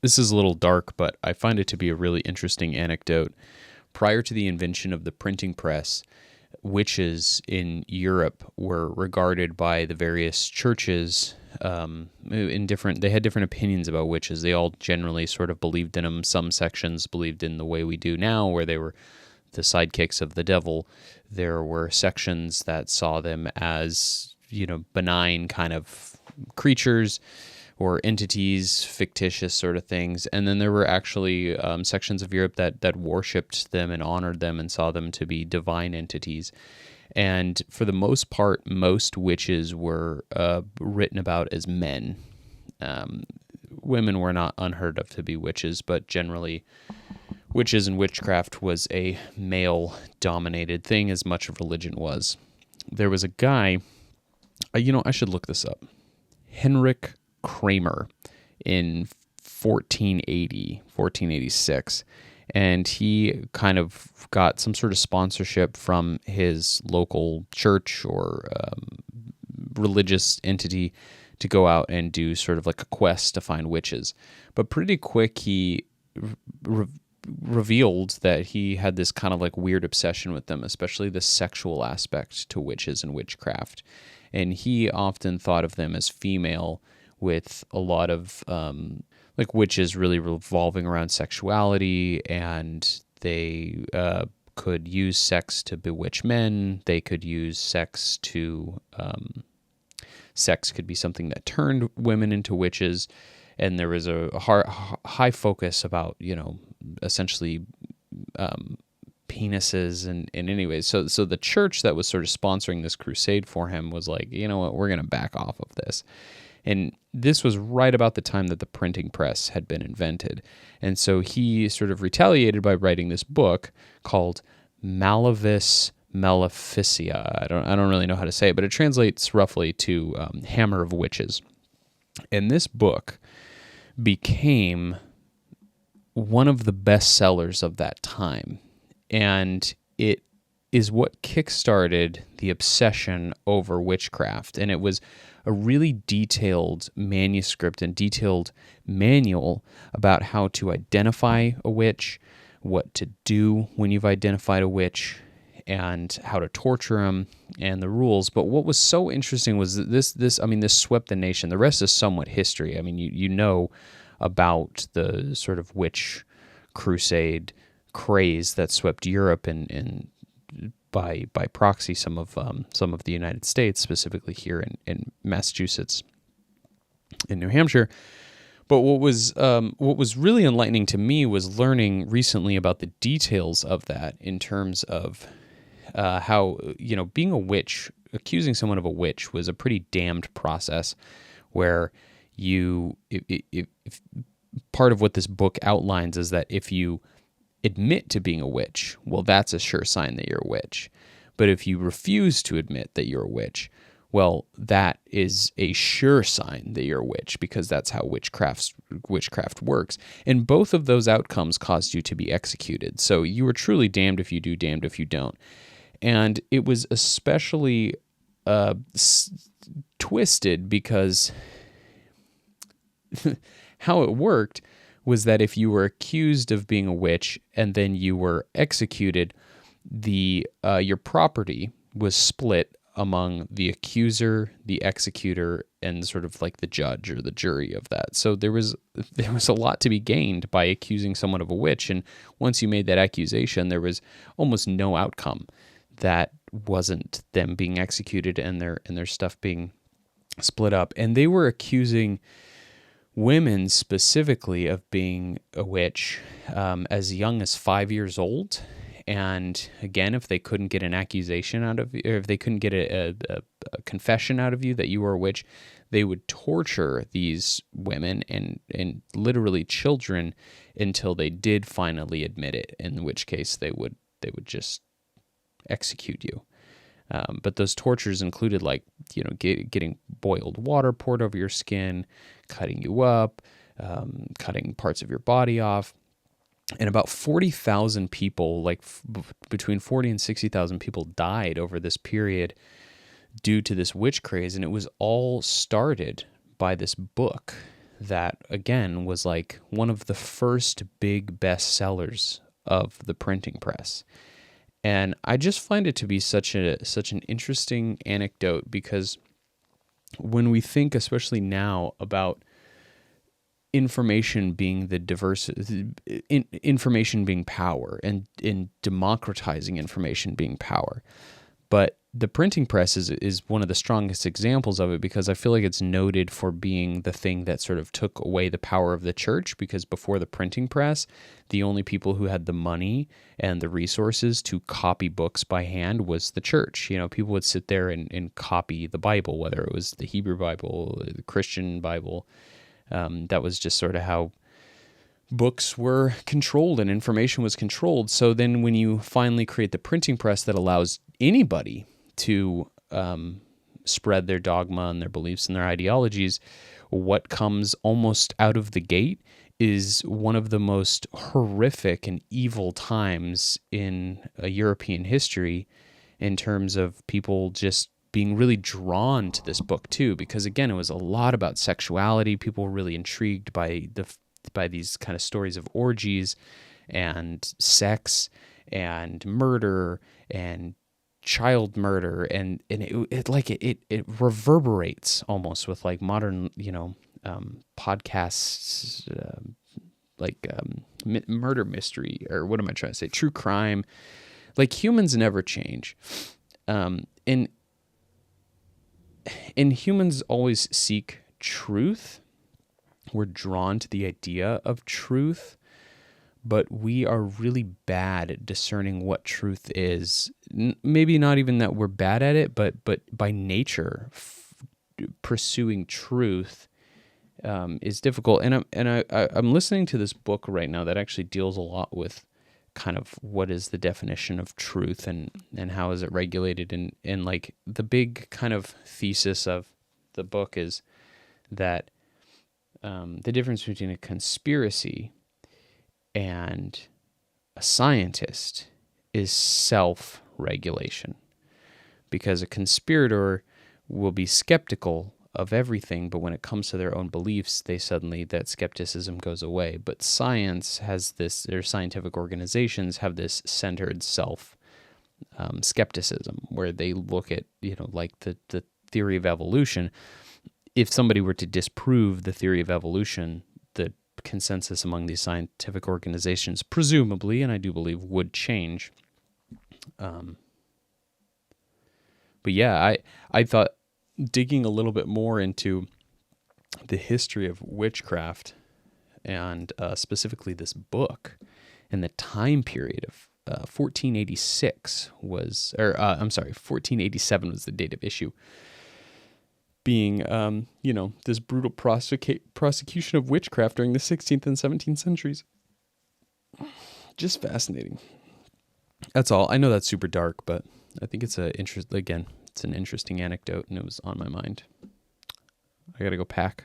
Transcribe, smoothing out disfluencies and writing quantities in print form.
This is a little dark, but I find it to be a really interesting anecdote. Prior to the invention of the printing press, witches in Europe were regarded by the various churches they had different opinions about witches. They all generally sort of believed in them. Some sections believed in the way we do now, where they were the sidekicks of the devil. There were sections that saw them as, benign kind of creatures or entities, fictitious sort of things. And then there were actually sections of Europe that worshipped them and honored them and saw them to be divine entities. And for the most part, most witches were written about as men. Women were not unheard of to be witches, but generally witches and witchcraft was a male-dominated thing, as much of religion was. There was a guy, I should look this up, Henrik Kramer in 1486, and he kind of got some sort of sponsorship from his local church or religious entity to go out and do sort of like a quest to find witches. But pretty quick he revealed that he had this kind of like weird obsession with them, especially the sexual aspect to witches and witchcraft. And he often thought of them as female, with a lot of witches really revolving around sexuality, and they could use sex to bewitch men. They could use sex to sex could be something that turned women into witches, and there was a high focus about essentially penises and anyways. So the church that was sort of sponsoring this crusade for him was like, you know what, we're going to back off of this. And this was right about the time that the printing press had been invented. And so he sort of retaliated by writing this book called Malevis Maleficia. I don't really know how to say it, but it translates roughly to Hammer of Witches. And this book became one of the best sellers of that time. And it is what kickstarted the obsession over witchcraft. And it was a really detailed manuscript and detailed manual about how to identify a witch, what to do when you've identified a witch, and how to torture them, and the rules. But what was so interesting was that this swept the nation. The rest is somewhat history. I mean, you know about the sort of witch crusade craze that swept Europe and by proxy some of the United States, specifically here in Massachusetts, in New Hampshire. But what was really enlightening to me was learning recently about the details of that, in terms of how being a witch, accusing someone of a witch, was a pretty damned process, where if part of what this book outlines is that if you admit to being a witch, well, that's a sure sign that you're a witch. But if you refuse to admit that you're a witch, well, that is a sure sign that you're a witch, because that's how witchcraft works. And both of those outcomes caused you to be executed. So you were truly damned if you do, damned if you don't. And it was especially twisted, because how it worked was that if you were accused of being a witch and then you were executed, your property was split among the accuser, the executor, and sort of like the judge or the jury of that. So there was a lot to be gained by accusing someone of a witch, and once you made that accusation, there was almost no outcome that wasn't them being executed and their stuff being split up. And they were accusing women specifically of being a witch as young as 5 years old. And again, if they couldn't get an accusation out of you, or if they couldn't get a confession out of you that you were a witch, they would torture these women and literally children until they did finally admit it, in which case they would just execute you. But those tortures included, like, getting boiled water poured over your skin, cutting you up, cutting parts of your body off. And about 40,000 people, like between 40 and 60,000 people died over this period due to this witch craze. And it was all started by this book that, again, was like one of the first big bestsellers of the printing press. And I just find it to be such an interesting anecdote, because when we think, especially now, about information being information being power, and in democratizing information being power, but the printing press is one of the strongest examples of it, because I feel like it's noted for being the thing that sort of took away the power of the church, because before the printing press, the only people who had the money and the resources to copy books by hand was the church. People would sit there and copy the Bible, whether it was the Hebrew Bible, the Christian Bible. That was just sort of how books were controlled and information was controlled. So then when you finally create the printing press that allows anybody to spread their dogma and their beliefs and their ideologies, what comes almost out of the gate is one of the most horrific and evil times in European history, in terms of people just being really drawn to this book too, because again, it was a lot about sexuality. People were really intrigued by these kind of stories of orgies and sex and murder and child murder, and it reverberates almost with like modern podcasts, murder mystery, or what am I trying to say, true crime. Like, humans never change, and humans always seek truth. We're drawn to the idea of truth, but we are really bad at discerning what truth is. Maybe not even that we're bad at it, but by nature, pursuing truth is difficult. And I'm listening to this book right now that actually deals a lot with kind of what is the definition of truth and how is it regulated. And like the big kind of thesis of the book is that the difference between a conspiracy and a scientist is self-regulation, because a conspirator will be skeptical of everything, but when it comes to their own beliefs, that skepticism goes away. But science has this, their scientific organizations have this centered skepticism, where they look at, like the theory of evolution. If somebody were to disprove the theory of evolution, the consensus among these scientific organizations, presumably, and I do believe, would change. But yeah, I thought digging a little bit more into the history of witchcraft, and specifically this book, and the time period of 1486 1487 was the date of issue, being, this brutal prosecution of witchcraft during the 16th and 17th centuries. Just fascinating. That's all. I know that's super dark, but I think it's it's an interesting anecdote, and it was on my mind. I gotta go pack.